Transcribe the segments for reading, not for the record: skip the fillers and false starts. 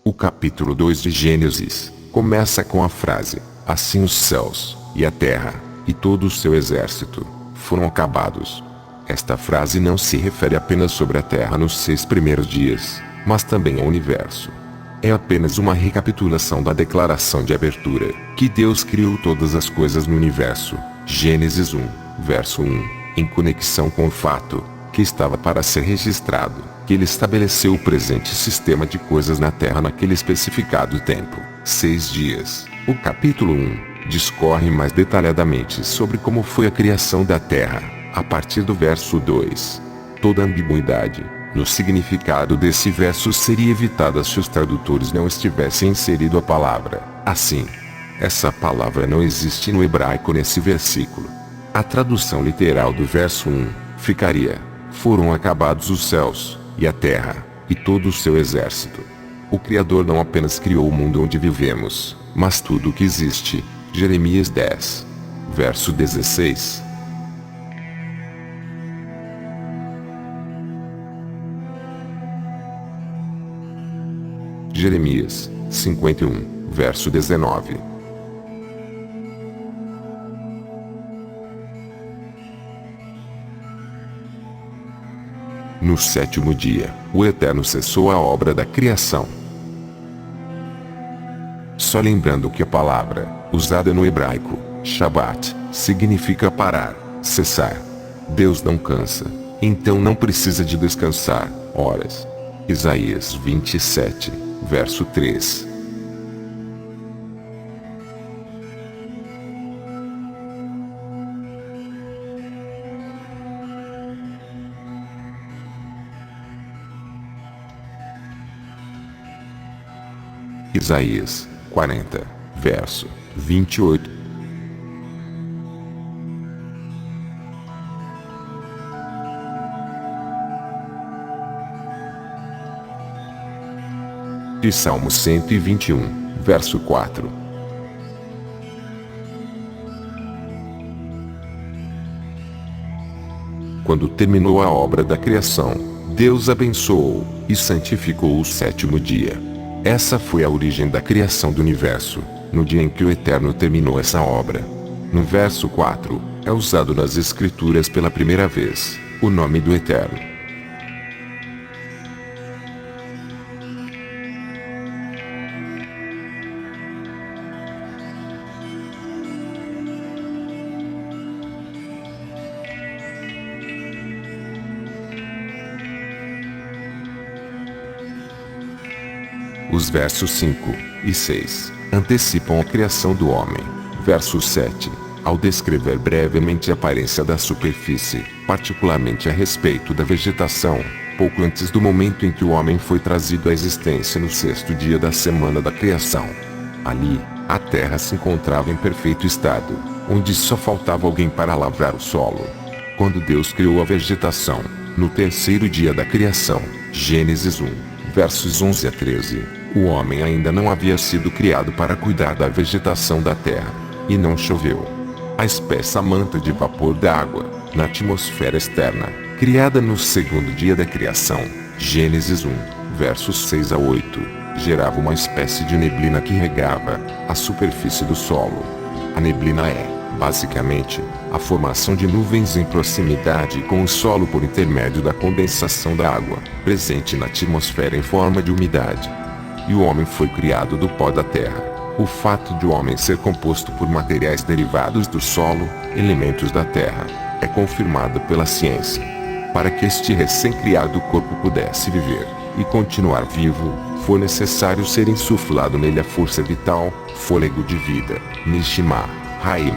O capítulo 2 de Gênesis começa com a frase: assim os céus, e a terra, e todo o seu exército, foram acabados. Esta frase não se refere apenas sobre a terra nos 6 primeiros dias, mas também ao universo. É apenas uma recapitulação da declaração de abertura, que Deus criou todas as coisas no universo. Gênesis 1, verso 1, em conexão com o fato, que estava para ser registrado, que ele estabeleceu o presente sistema de coisas na Terra naquele especificado tempo, 6 dias. O capítulo 1 discorre mais detalhadamente sobre como foi a criação da Terra, a partir do verso 2. Toda ambiguidade no significado desse verso seria evitada se os tradutores não estivessem inserido a palavra assim. Essa palavra não existe no hebraico nesse versículo. A tradução literal do verso 1 ficaria: foram acabados os céus, e a terra, e todo o seu exército. O Criador não apenas criou o mundo onde vivemos, mas tudo o que existe. Jeremias 10, verso 16. Jeremias 51, verso 19. No 7º dia, o Eterno cessou a obra da criação. Só lembrando que a palavra, usada no hebraico, Shabbat, significa parar, cessar. Deus não cansa, então não precisa de descansar, horas. Isaías 27, verso 3. Isaías 40, verso 28. E Salmo 121, verso 4. Quando terminou a obra da criação, Deus abençoou e santificou o 7º dia. Essa foi a origem da criação do universo, no dia em que o Eterno terminou essa obra. No verso 4, é usado nas Escrituras pela primeira vez o nome do Eterno. Os versos 5 e 6 antecipam a criação do homem. Verso 7, ao descrever brevemente a aparência da superfície, particularmente a respeito da vegetação, pouco antes do momento em que o homem foi trazido à existência no 6º dia da semana da criação. Ali, a terra se encontrava em perfeito estado, onde só faltava alguém para lavrar o solo. Quando Deus criou a vegetação, no 3º dia da criação, Gênesis 1, versos 11 a 13, o homem ainda não havia sido criado para cuidar da vegetação da terra, e não choveu. A espessa manta de vapor d'água, na atmosfera externa, criada no 2º dia da criação, Gênesis 1, versos 6 a 8, gerava uma espécie de neblina que regava a superfície do solo. A neblina é, basicamente, a formação de nuvens em proximidade com o solo por intermédio da condensação da água, presente na atmosfera em forma de umidade. E o homem foi criado do pó da terra. O fato de o homem ser composto por materiais derivados do solo, elementos da terra, é confirmado pela ciência. Para que este recém-criado corpo pudesse viver e continuar vivo, foi necessário ser insuflado nele a força vital, fôlego de vida, Neshima, Haim.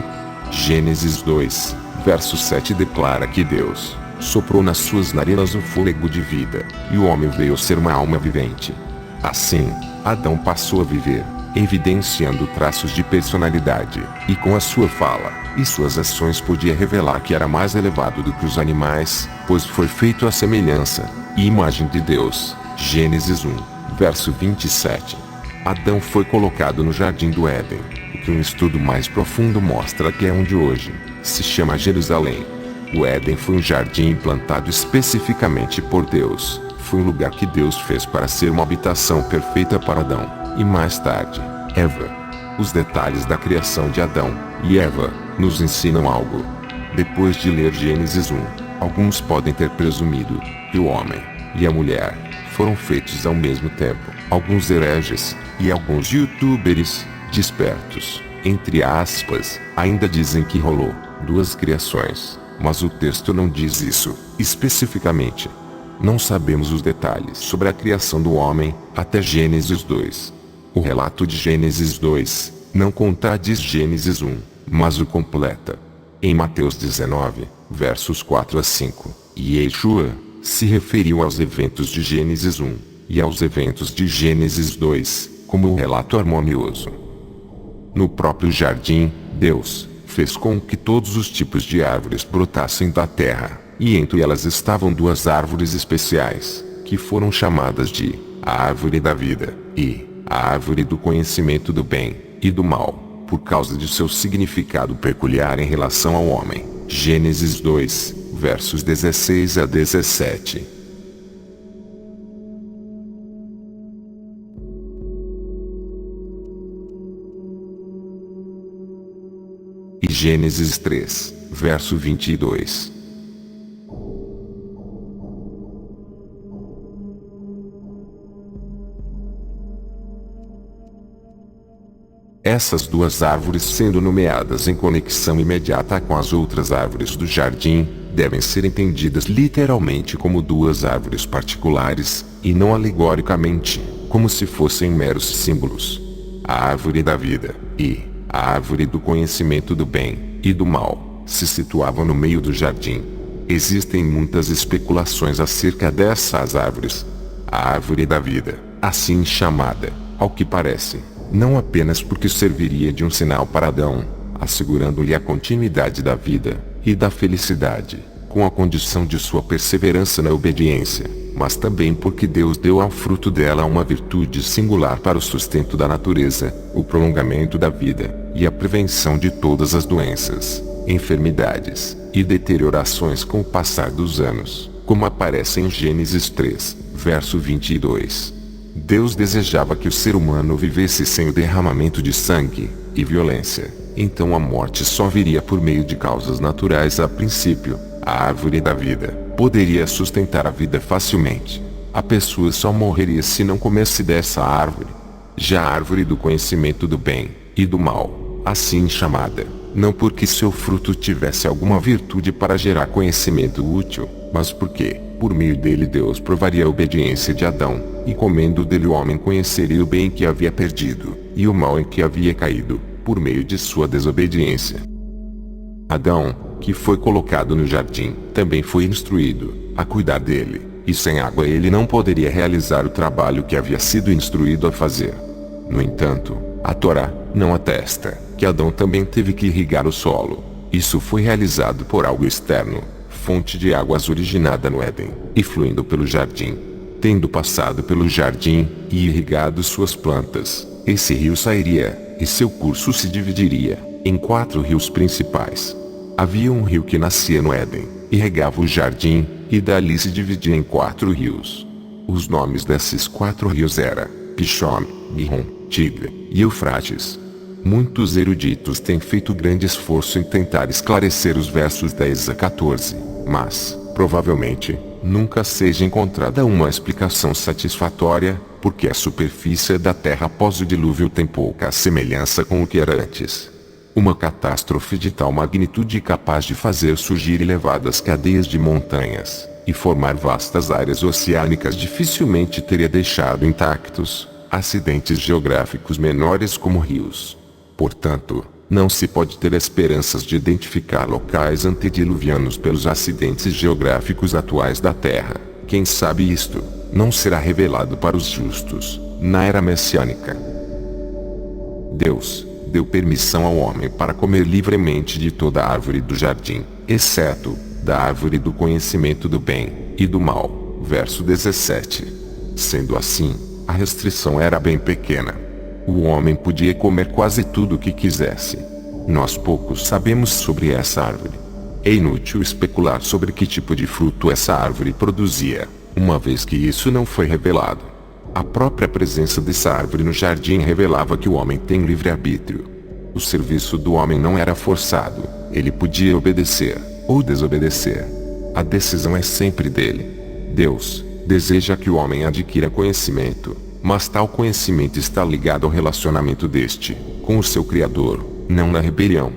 Gênesis 2, verso 7 declara que Deus soprou nas suas narinas o fôlego de vida, e o homem veio a ser uma alma vivente. Assim, Adão passou a viver, evidenciando traços de personalidade, e com a sua fala e suas ações podia revelar que era mais elevado do que os animais, pois foi feito à semelhança e imagem de Deus. Gênesis 1, verso 27. Adão foi colocado no jardim do Éden, o que um estudo mais profundo mostra que é onde hoje se chama Jerusalém. O Éden foi um jardim implantado especificamente por Deus, Foi um lugar que Deus fez para ser uma habitação perfeita para Adão, e mais tarde, Eva. Os detalhes da criação de Adão e Eva nos ensinam algo. Depois de ler Gênesis 1, alguns podem ter presumido que o homem e a mulher foram feitos ao mesmo tempo. Alguns hereges e alguns youtubers despertos, entre aspas, ainda dizem que rolou duas criações, mas o texto não diz isso especificamente. Não sabemos os detalhes sobre a criação do homem até Gênesis 2. O relato de Gênesis 2 não contradiz Gênesis 1, mas o completa. Em Mateus 19, versos 4 a 5, Yeshua se referiu aos eventos de Gênesis 1 e aos eventos de Gênesis 2 como um relato harmonioso. No próprio jardim, Deus fez com que todos os tipos de árvores brotassem da terra, e entre elas estavam duas árvores especiais, que foram chamadas de a árvore da vida e a árvore do conhecimento do bem e do mal, por causa de seu significado peculiar em relação ao homem. Gênesis 2, versos 16 a 17. E Gênesis 3, verso 22. Essas duas árvores, sendo nomeadas em conexão imediata com as outras árvores do jardim, devem ser entendidas literalmente como duas árvores particulares, e não alegoricamente, como se fossem meros símbolos. A árvore da vida e a árvore do conhecimento do bem e do mal se situavam no meio do jardim. Existem muitas especulações acerca dessas árvores. A árvore da vida, assim chamada, ao que parece, não apenas porque serviria de um sinal para Adão, assegurando-lhe a continuidade da vida e da felicidade, com a condição de sua perseverança na obediência, mas também porque Deus deu ao fruto dela uma virtude singular para o sustento da natureza, o prolongamento da vida e a prevenção de todas as doenças, enfermidades e deteriorações com o passar dos anos, como aparece em Gênesis 3, verso 22. Deus desejava que o ser humano vivesse sem o derramamento de sangue e violência. Então a morte só viria por meio de causas naturais a princípio. A árvore da vida poderia sustentar a vida facilmente. A pessoa só morreria se não comesse dessa árvore. Já a árvore do conhecimento do bem e do mal, assim chamada, não porque seu fruto tivesse alguma virtude para gerar conhecimento útil, mas porque, por meio dele Deus provaria a obediência de Adão, e comendo dele o homem conheceria o bem que havia perdido, e o mal em que havia caído, por meio de sua desobediência. Adão, que foi colocado no jardim, também foi instruído a cuidar dele, e sem água ele não poderia realizar o trabalho que havia sido instruído a fazer. No entanto, a Torá não atesta que Adão também teve que irrigar o solo. Isso foi realizado por algo externo, fonte de águas originada no Éden, e fluindo pelo jardim. Tendo passado pelo jardim e irrigado suas plantas, esse rio sairia, e seu curso se dividiria em 4 rios principais. Havia um rio que nascia no Éden, e regava o jardim, e dali se dividia em 4 rios. Os nomes desses 4 rios eram Pishon, Gihon, Tigre e Eufrates. Muitos eruditos têm feito grande esforço em tentar esclarecer os versos 10 a 14, mas, provavelmente, nunca seja encontrada uma explicação satisfatória, porque a superfície da Terra após o dilúvio tem pouca semelhança com o que era antes. Uma catástrofe de tal magnitude capaz de fazer surgir elevadas cadeias de montanhas e formar vastas áreas oceânicas dificilmente teria deixado intactos acidentes geográficos menores como rios. Portanto, não se pode ter esperanças de identificar locais antediluvianos pelos acidentes geográficos atuais da Terra. Quem sabe isto não será revelado para os justos na era messiânica. Deus deu permissão ao homem para comer livremente de toda a árvore do jardim, exceto da árvore do conhecimento do bem e do mal. Verso 17. Sendo assim, a restrição era bem pequena. O homem podia comer quase tudo o que quisesse. Nós poucos sabemos sobre essa árvore. É inútil especular sobre que tipo de fruto essa árvore produzia. uma vez que isso não foi revelado. A própria presença dessa árvore no jardim revelava que o homem tem livre-arbítrio. O serviço do homem não era forçado, ele podia obedecer ou desobedecer. A decisão é sempre dele. Deus deseja que o homem adquira conhecimento, mas tal conhecimento está ligado ao relacionamento deste com o seu Criador, não na rebelião.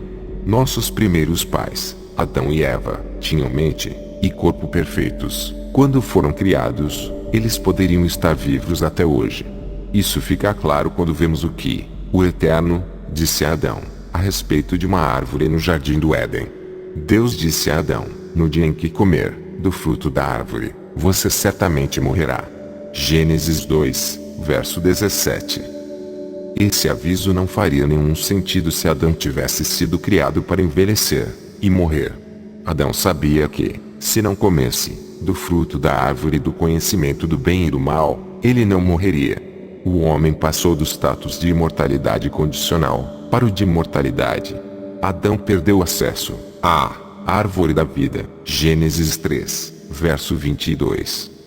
Nossos primeiros pais, Adão e Eva, tinham mente e corpo perfeitos. Quando foram criados, eles poderiam estar vivos até hoje. Isso fica claro quando vemos o que o Eterno disse a Adão a respeito de uma árvore no jardim do Éden. Deus disse a Adão: no dia em que comer do fruto da árvore, você certamente morrerá. Gênesis 2, verso 17. Esse aviso não faria nenhum sentido se Adão tivesse sido criado para envelhecer e morrer. Adão sabia que, se não comesse do fruto da árvore do conhecimento do bem e do mal, ele não morreria. O homem passou do status de imortalidade condicional para o de imortalidade. Adão perdeu acesso à árvore da vida. Gênesis 3, verso 22.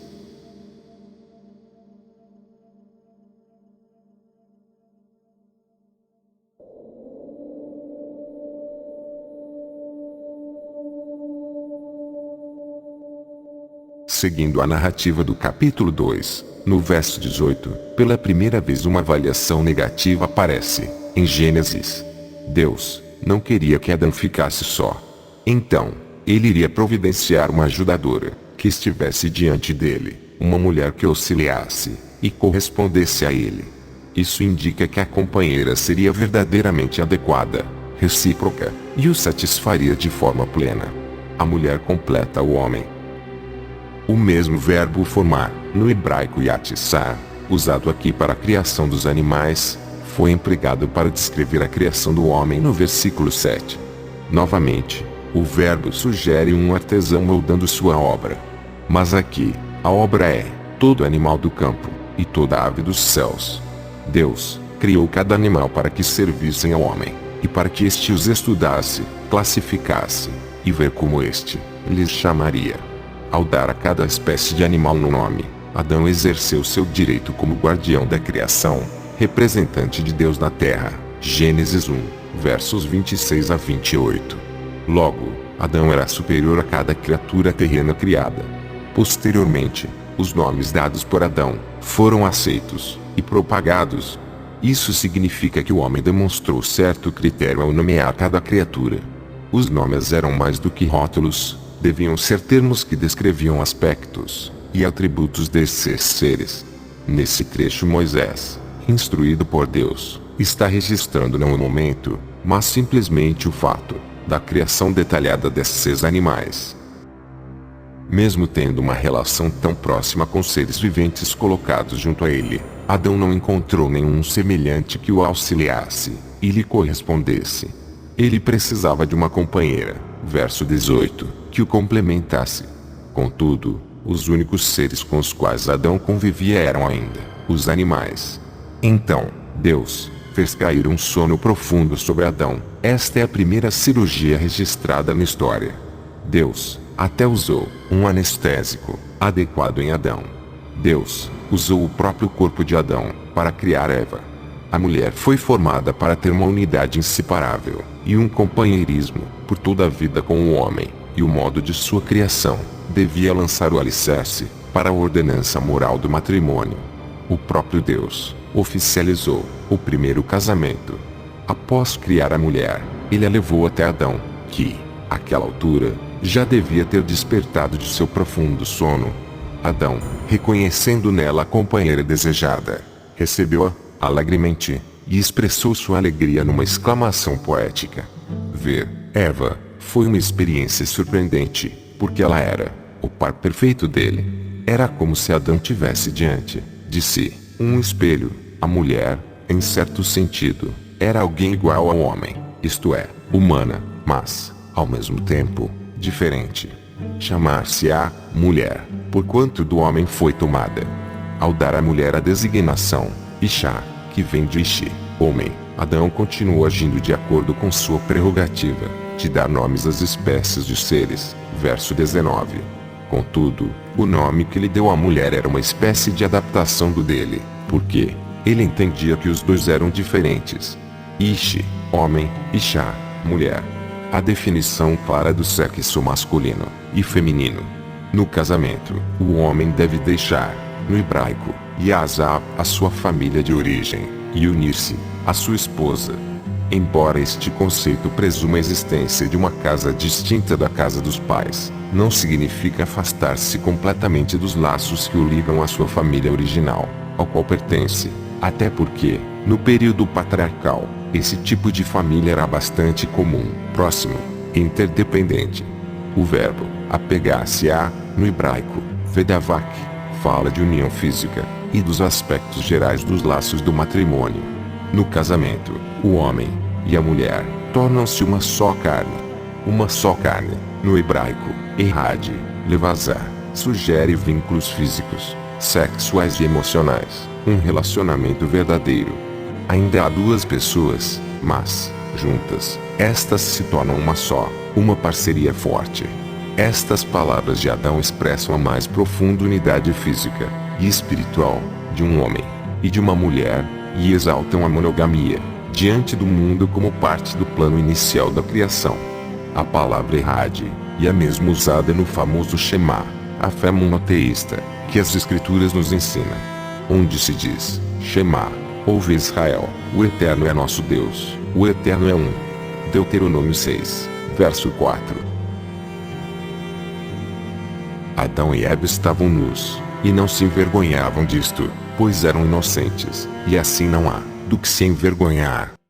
Seguindo a narrativa do capítulo 2, no verso 18, pela primeira vez uma avaliação negativa aparece, em Gênesis. Deus não queria que Adão ficasse só. Então, ele iria providenciar uma ajudadora, que estivesse diante dele, uma mulher que auxiliasse e correspondesse a ele. Isso indica que a companheira seria verdadeiramente adequada, recíproca, e o satisfaria de forma plena. A mulher completa o homem. O mesmo verbo formar, no hebraico yatsar, usado aqui para a criação dos animais, foi empregado para descrever a criação do homem no versículo 7. Novamente, o verbo sugere um artesão moldando sua obra. Mas aqui, a obra é todo animal do campo e toda ave dos céus. Deus criou cada animal para que servissem ao homem, e para que este os estudasse, classificasse, e ver como este lhes chamaria. Ao dar a cada espécie de animal um nome, Adão exerceu seu direito como guardião da criação, representante de Deus na terra. Gênesis 1, versos 26 a 28. Logo, Adão era superior a cada criatura terrena criada. Posteriormente, os nomes dados por Adão foram aceitos e propagados. Isso significa que o homem demonstrou certo critério ao nomear cada criatura. Os nomes eram mais do que rótulos, deviam ser termos que descreviam aspectos e atributos desses seres. Nesse trecho, Moisés, instruído por Deus, está registrando não o momento, mas simplesmente o fato da criação detalhada desses animais. Mesmo tendo uma relação tão próxima com seres viventes colocados junto a ele, Adão não encontrou nenhum semelhante que o auxiliasse e lhe correspondesse. Ele precisava de uma companheira, verso 18, que o complementasse. Contudo, os únicos seres com os quais Adão convivia eram ainda os animais. Então, Deus fez cair um sono profundo sobre Adão. Esta é a primeira cirurgia registrada na história. Deus até usou um anestésico adequado em Adão. Deus usou o próprio corpo de Adão para criar Eva. A mulher foi formada para ter uma unidade inseparável e um companheirismo por toda a vida com o homem, e o modo de sua criação devia lançar o alicerce para a ordenança moral do matrimônio. O próprio Deus oficializou o primeiro casamento. Após criar a mulher, ele a levou até Adão, que, àquela altura, já devia ter despertado de seu profundo sono. Adão, reconhecendo nela a companheira desejada, recebeu-a alegremente e expressou sua alegria numa exclamação poética. Ver Eva foi uma experiência surpreendente, porque ela era o par perfeito dele. Era como se Adão tivesse diante de si um espelho. A mulher, em certo sentido, era alguém igual ao homem, isto é, humana, mas, ao mesmo tempo, diferente. Chamar-se-á mulher, porquanto do homem foi tomada. Ao dar à mulher a designação Ishá, que vem de Ishi, homem, Adão continuou agindo de acordo com sua prerrogativa de dar nomes às espécies de seres. Verso 19. Contudo, o nome que ele deu à mulher era uma espécie de adaptação do dele, porque ele entendia que os dois eram diferentes. Ishi, homem, Isha, mulher. A definição clara do sexo masculino e feminino. No casamento, o homem deve deixar, no hebraico, Yazab, a sua família de origem, e unir-se à sua esposa. Embora este conceito presuma a existência de uma casa distinta da casa dos pais, não significa afastar-se completamente dos laços que o ligam à sua família original, ao qual pertence, até porque, no período patriarcal, esse tipo de família era bastante comum, próximo, interdependente. O verbo apegar-se a, no hebraico, vedavak, fala de união física e dos aspectos gerais dos laços do matrimônio. No casamento, o homem e a mulher tornam-se uma só carne. Uma só carne, no hebraico, errad, levazar, sugere vínculos físicos, sexuais e emocionais, um relacionamento verdadeiro. Ainda há duas pessoas, mas, juntas, estas se tornam uma só, uma parceria forte. Estas palavras de Adão expressam a mais profunda unidade física e espiritual de um homem e de uma mulher, e exaltam a monogamia diante do mundo como parte do plano inicial da criação. A palavra errad, e a mesma usada no famoso Shema, a fé monoteísta, que as Escrituras nos ensinam, onde se diz: Shema, ouve Israel, o Eterno é nosso Deus, o Eterno é um. Deuteronômio 6, verso 4. Adão e Eva estavam nus, e não se envergonhavam disto, pois eram inocentes, e assim não há do que se envergonhar.